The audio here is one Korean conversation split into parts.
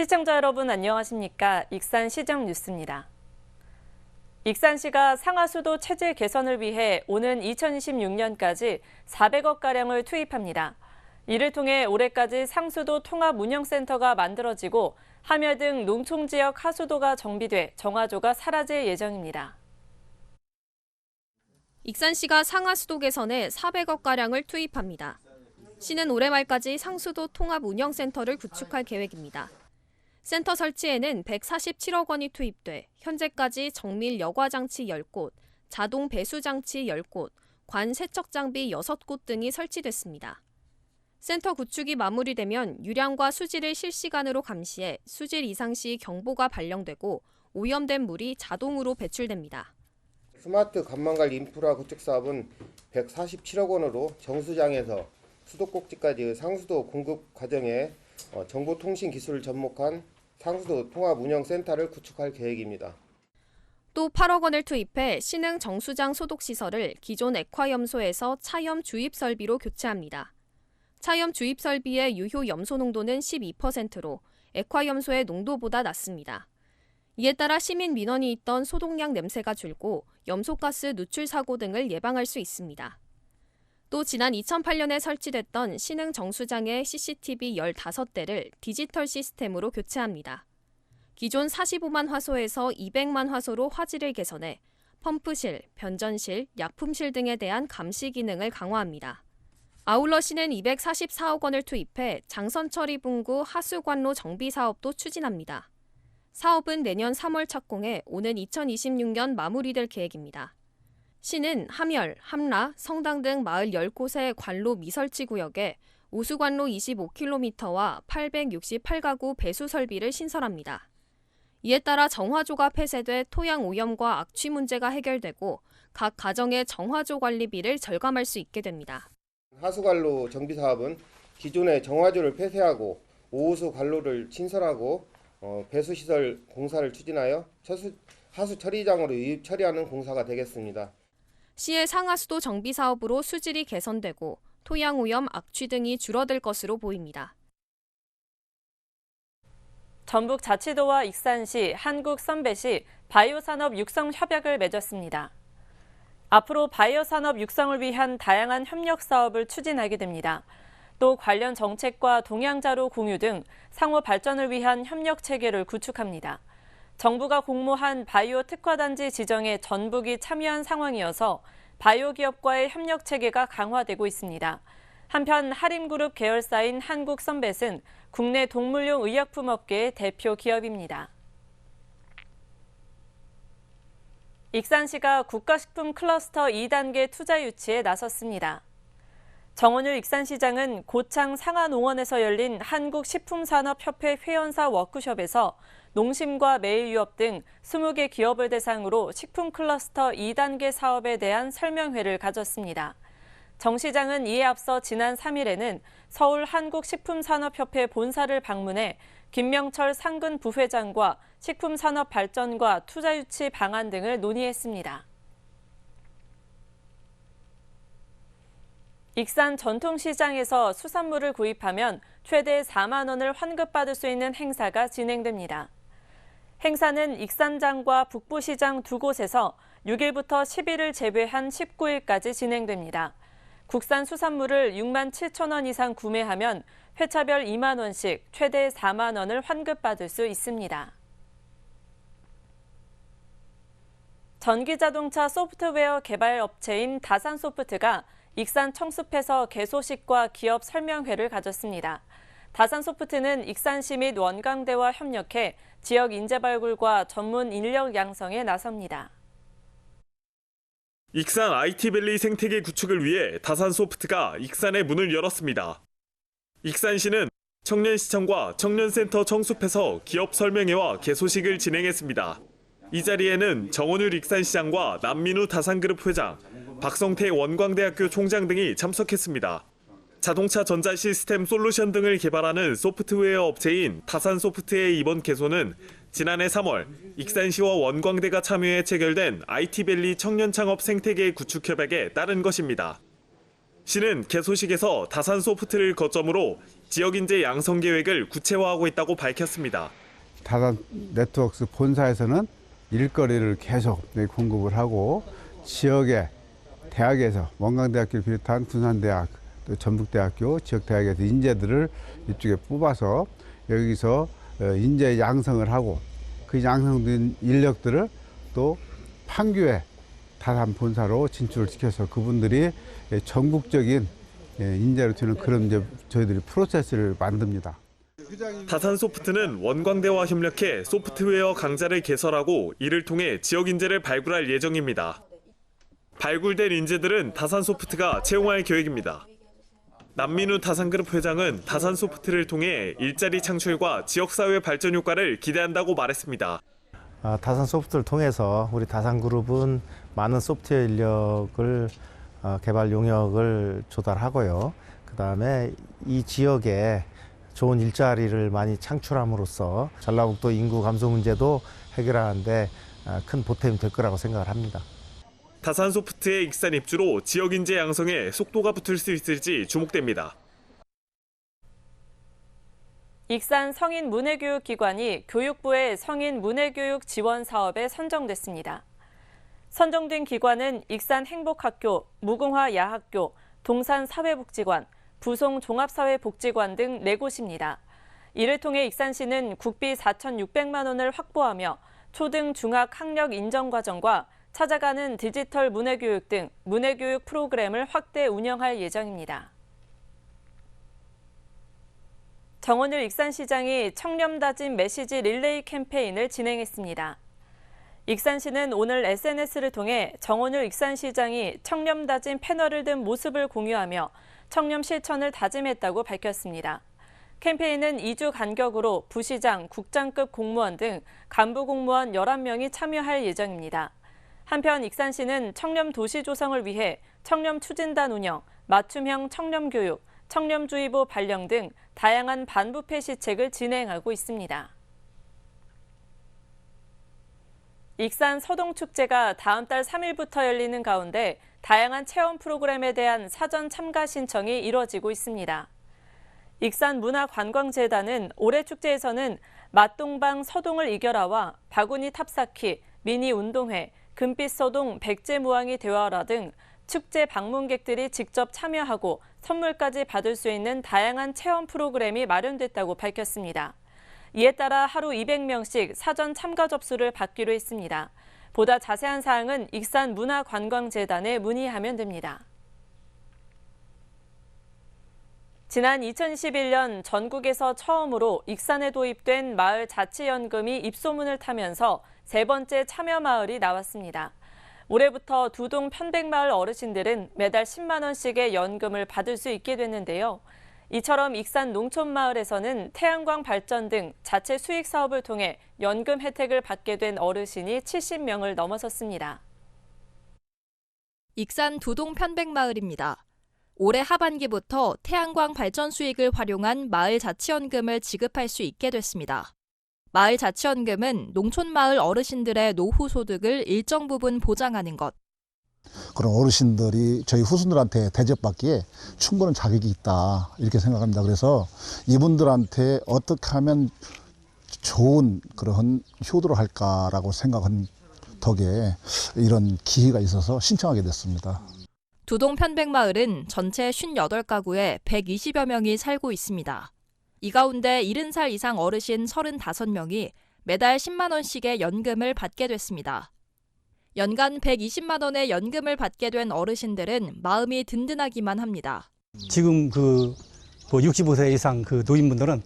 시청자 여러분 안녕하십니까? 익산시정 뉴스입니다. 익산시가 상하수도 체질 개선을 위해 오는 2026년까지 400억가량을 투입합니다. 이를 통해 올해까지 상수도 통합운영센터가 만들어지고 함열 등 농촌지역 하수도가 정비돼 정화조가 사라질 예정입니다. 익산시가 상하수도 개선에 400억가량을 투입합니다. 시는 올해 말까지 상수도 통합운영센터를 구축할 계획입니다. 센터 설치에는 147억 원이 투입돼 현재까지 정밀 여과장치 10곳, 자동 배수장치 10곳, 관 세척장비 6곳 등이 설치됐습니다. 센터 구축이 마무리되면 유량과 수질을 실시간으로 감시해 수질 이상 시 경보가 발령되고 오염된 물이 자동으로 배출됩니다. 스마트 간만관리 인프라 구축 사업은 147억 원으로 정수장에서 수도꼭지까지의 상수도 공급 과정에 정보통신 기술을 접목한 상수도 통합운영센터를 구축할 계획입니다. 또 8억 원을 투입해 신흥 정수장 소독시설을 기존 액화염소에서 차염 주입 설비로 교체합니다. 차염 주입 설비의 유효 염소 농도는 12%로 액화염소의 농도보다 낮습니다. 이에 따라 시민 민원이 있던 소독약 냄새가 줄고 염소가스 누출 사고 등을 예방할 수 있습니다. 또 지난 2008년에 설치됐던 신흥 정수장의 CCTV 15대를 디지털 시스템으로 교체합니다. 기존 45만 화소에서 200만 화소로 화질을 개선해 펌프실, 변전실, 약품실 등에 대한 감시 기능을 강화합니다. 아울러 시는 244억 원을 투입해 장선처리 분구 하수관로 정비 사업도 추진합니다. 사업은 내년 3월 착공해 오는 2026년 마무리될 계획입니다. 시는 함열, 함라, 성당 등 마을 10곳의 관로 미설치 구역에 오수관로 25km와 868가구 배수 설비를 신설합니다. 이에 따라 정화조가 폐쇄돼 토양 오염과 악취 문제가 해결되고 각 가정의 정화조 관리비를 절감할 수 있게 됩니다. 하수관로 정비 사업은 기존의 정화조를 폐쇄하고 오호수 관로를 신설하고 배수시설 공사를 추진하여 하수 처리장으로 유입 처리하는 공사가 되겠습니다. 시의 상하수도 정비 사업으로 수질이 개선되고 토양 오염, 악취 등이 줄어들 것으로 보입니다. 전북자치도와 익산시, 한국선배시 바이오산업 육성 협약을 맺었습니다. 앞으로 바이오산업 육성을 위한 다양한 협력 사업을 추진하게 됩니다. 또 관련 정책과 동향자료 공유 등 상호 발전을 위한 협력 체계를 구축합니다. 정부가 공모한 바이오 특화단지 지정에 전북이 참여한 상황이어서 바이오 기업과의 협력 체계가 강화되고 있습니다. 한편 하림그룹 계열사인 한국선뱃은 국내 동물용 의약품 업계의 대표 기업입니다. 익산시가 국가식품 클러스터 2단계 투자 유치에 나섰습니다. 정원율 익산시장은 고창 상하농원에서 열린 한국식품산업협회 회원사 워크숍에서 농심과 매일유업 등 20개 기업을 대상으로 식품 클러스터 2단계 사업에 대한 설명회를 가졌습니다. 정 시장은 이에 앞서 지난 3일에는 서울 한국식품산업협회 본사를 방문해 김명철 상근 부회장과 식품산업 발전과 투자 유치 방안 등을 논의했습니다. 익산 전통시장에서 수산물을 구입하면 최대 4만 원을 환급받을 수 있는 행사가 진행됩니다. 행사는 익산장과 북부시장 두 곳에서 6일부터 10일을 제외한 19일까지 진행됩니다. 국산 수산물을 6만 7천 원 이상 구매하면 회차별 2만 원씩 최대 4만 원을 환급받을 수 있습니다. 전기자동차 소프트웨어 개발 업체인 다산소프트가 익산 청숲에서 개소식과 기업 설명회를 가졌습니다. 다산소프트는 익산시 및 원광대와 협력해 지역 인재 발굴과 전문 인력 양성에 나섭니다. 익산 IT밸리 생태계 구축을 위해 다산소프트가 익산의 문을 열었습니다. 익산시는 청년시청과 청년센터 청숲에서 기업 설명회와 개소식을 진행했습니다. 이 자리에는 정원율 익산시장과 남민우 다산그룹 회장, 박성태 원광대학교 총장 등이 참석했습니다. 자동차 전자 시스템 솔루션 등을 개발하는 소프트웨어 업체인 다산소프트의 이번 개소는 지난해 3월 익산시와 원광대가 참여해 체결된 IT밸리 청년창업 생태계 구축 협약에 따른 것입니다. 시는 개소식에서 다산소프트를 거점으로 지역 인재 양성 계획을 구체화하고 있다고 밝혔습니다. 다산 네트워크스 본사에서는 일거리를 계속 공급을 하고 지역의 대학에서 원광대학교를 비롯한 군산대학, 또 전북대학교 지역대학에서 인재들을 이쪽에 뽑아서 여기서 인재 양성을 하고 그 양성된 인력들을 또 판교에 다산 본사로 진출을 시켜서 그분들이 전국적인 인재로 되는 그런 이제 저희들이 프로세스를 만듭니다. 다산 소프트는 원광대와 협력해 소프트웨어 강좌를 개설하고 이를 통해 지역 인재를 발굴할 예정입니다. 발굴된 인재들은 다산 소프트가 채용할 계획입니다. 남민우 다산그룹 회장은 다산 소프트를 통해 일자리 창출과 지역사회 발전 효과를 기대한다고 말했습니다. 다산 소프트를 통해서 우리 다산그룹은 많은 소프트웨어 인력을 개발 용역을 조달하고요. 그다음에 이 지역에 좋은 일자리를 많이 창출함으로써 전라북도 인구 감소 문제도 해결하는데 큰 보탬이 될 거라고 생각을 합니다. 다산 소프트의 익산 입주로 지역 인재 양성에 속도가 붙을 수 있을지 주목됩니다. 익산 성인 문해교육기관이 교육부의 성인 문해교육 지원 사업에 선정됐습니다. 선정된 기관은 익산 행복학교, 무궁화 야학교, 동산 사회복지관, 부송 종합사회복지관 등 4곳입니다. 이를 통해 익산시는 국비 4,600만 원을 확보하며 초등, 중학 학력 인정 과정과 찾아가는 디지털 문해교육 등 문해교육 프로그램을 확대 운영할 예정입니다. 정원일 익산시장이 청렴다짐 메시지 릴레이 캠페인을 진행했습니다. 익산시는 오늘 SNS를 통해 정원일 익산시장이 청렴다짐 패널을 든 모습을 공유하며 청렴 실천을 다짐했다고 밝혔습니다. 캠페인은 2주 간격으로 부시장, 국장급 공무원 등 간부 공무원 11명이 참여할 예정입니다. 한편 익산시는 청렴 도시 조성을 위해 청렴 추진단 운영, 맞춤형 청렴 교육, 청렴주의보 발령 등 다양한 반부패 시책을 진행하고 있습니다. 익산 서동축제가 다음 달 3일부터 열리는 가운데 다양한 체험 프로그램에 대한 사전 참가 신청이 이뤄지고 있습니다. 익산문화관광재단은 올해 축제에서는 맛동방 서동을 이겨라와 바구니 탑쌓기, 미니 운동회, 금빛서동 백제무왕이 대화라 등 축제 방문객들이 직접 참여하고 선물까지 받을 수 있는 다양한 체험 프로그램이 마련됐다고 밝혔습니다. 이에 따라 하루 200명씩 사전 참가 접수를 받기로 했습니다. 보다 자세한 사항은 익산문화관광재단에 문의하면 됩니다. 지난 2021년 전국에서 처음으로 익산에 도입된 마을 자치연금이 입소문을 타면서 세 번째 참여 마을이 나왔습니다. 올해부터 두동 편백마을 어르신들은 매달 10만 원씩의 연금을 받을 수 있게 됐는데요. 이처럼 익산 농촌마을에서는 태양광 발전 등 자체 수익 사업을 통해 연금 혜택을 받게 된 어르신이 70명을 넘어섰습니다. 익산 두동 편백마을입니다. 올해 하반기부터 태양광 발전 수익을 활용한 마을 자치연금을 지급할 수 있게 됐습니다. 마을 자치연금은 농촌마을 어르신들의 노후 소득을 일정 부분 보장하는 것. 그런 어르신들이 저희 후손들한테 대접받기에 충분한 자격이 있다 이렇게 생각합니다. 그래서 이분들한테 어떻게 하면 좋은 그런 효도를 할까라고 생각한 덕에 이런 기회가 있어서 신청하게 됐습니다. 두동 편백마을은 전체 58가구에 120여 명이 살고 있습니다. 이 가운데 70살 이상 어르신 35명이 매달 10만 원씩의 연금을 받게 됐습니다. 연간 120만 원의 연금을 받게 된 어르신들은 마음이 든든하기만 합니다. 지금 65세 이상 그 노인분들은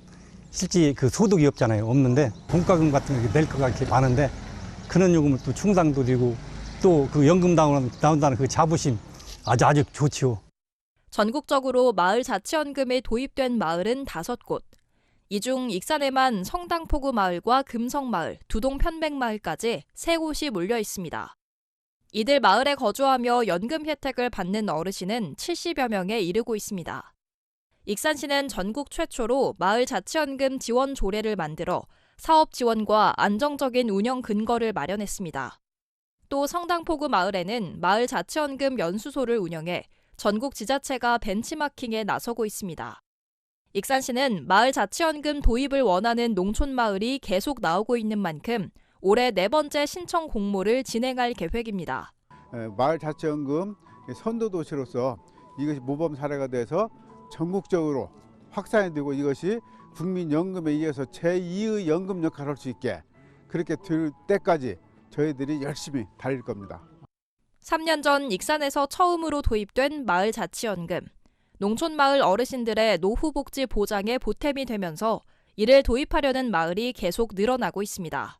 실제 그 소득이 없잖아요. 없는데 공과금 같은 거 낼 거가 이렇게 많은데 그런 요금을 또 충당도 되고 또 그 연금 나온다는 그 자부심 아주 좋지요. 전국적으로 마을 자치연금이 도입된 마을은 5곳. 이 중 익산에만 성당포구 마을과 금성마을, 두동 편백마을까지 3곳이 몰려 있습니다. 이들 마을에 거주하며 연금 혜택을 받는 어르신은 70여 명에 이르고 있습니다. 익산시는 전국 최초로 마을 자치연금 지원 조례를 만들어 사업 지원과 안정적인 운영 근거를 마련했습니다. 또 성당포구 마을에는 마을 자치연금 연수소를 운영해 전국 지자체가 벤치마킹에 나서고 있습니다. 익산시는 마을자치연금 도입을 원하는 농촌마을이 계속 나오고 있는 만큼 올해 4번째 신청 공모를 진행할 계획입니다. 마을자치연금 선도도시로서 이것이 모범 사례가 돼서 전국적으로 확산이 되고 이것이 국민연금에 이어서 제2의 연금 역할을 할 수 있게 그렇게 될 때까지 저희들이 열심히 달릴 겁니다. 3년 전 익산에서 처음으로 도입된 마을자치연금. 농촌마을 어르신들의 노후복지 보장에 보탬이 되면서 이를 도입하려는 마을이 계속 늘어나고 있습니다.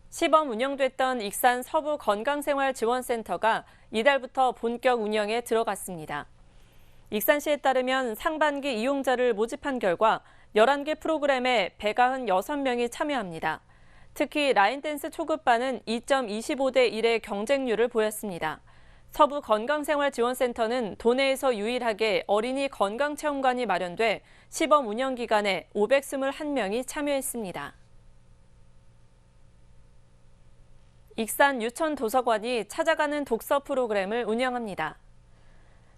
시범 운영됐던 익산 서부 건강생활지원센터가 이달부터 본격 운영에 들어갔습니다. 익산시에 따르면 상반기 이용자를 모집한 결과 11개 프로그램에 196명이 참여합니다. 특히 라인댄스 초급반은 2.25대 1의 경쟁률을 보였습니다. 서부 건강생활지원센터는 도내에서 유일하게 어린이 건강체험관이 마련돼 시범 운영 기간에 521명이 참여했습니다. 익산 유천도서관이 찾아가는 독서 프로그램을 운영합니다.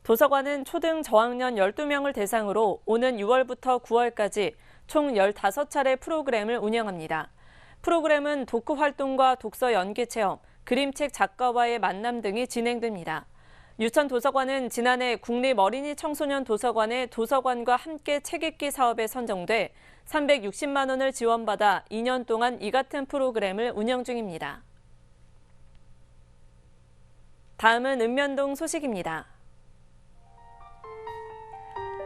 도서관은 초등 저학년 12명을 대상으로 오는 6월부터 9월까지 총 15차례 프로그램을 운영합니다. 프로그램은 독후 활동과 독서 연기 체험, 그림책 작가와의 만남 등이 진행됩니다. 유천도서관은 지난해 국립어린이 청소년 도서관의 도서관과 함께 책 읽기 사업에 선정돼 360만 원을 지원받아 2년 동안 이 같은 프로그램을 운영 중입니다. 다음은 읍면동 소식입니다.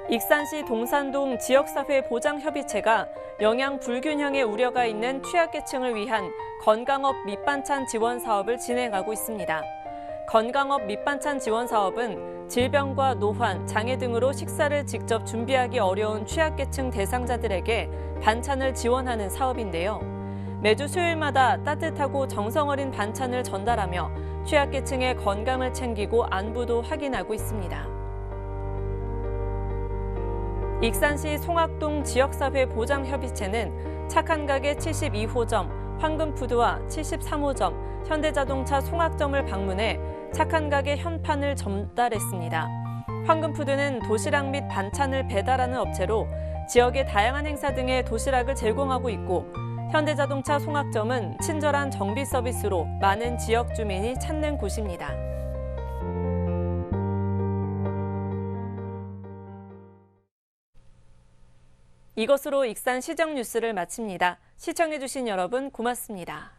익산시 동산동 지역사회 보장협의체가 영양 불균형의 우려가 있는 취약계층을 위한 건강업 밑반찬 지원 사업을 진행하고 있습니다. 건강업 밑반찬 지원 사업은 질병과 노환, 장애 등으로 식사를 직접 준비하기 어려운 취약계층 대상자들에게 반찬을 지원하는 사업인데요. 매주 수요일마다 따뜻하고 정성 어린 반찬을 전달하며 취약계층의 건강을 챙기고 안부도 확인하고 있습니다. 익산시 송악동 지역사회 보장협의체는 착한 가게 72호점, 황금푸드와 73호점, 현대자동차 송악점을 방문해 착한 가게 현판을 전달했습니다. 황금푸드는 도시락 및 반찬을 배달하는 업체로 지역의 다양한 행사 등의 도시락을 제공하고 있고 현대자동차 송악점은 친절한 정비 서비스로 많은 지역 주민이 찾는 곳입니다. 이것으로 익산 시정 뉴스를 마칩니다. 시청해주신 여러분 고맙습니다.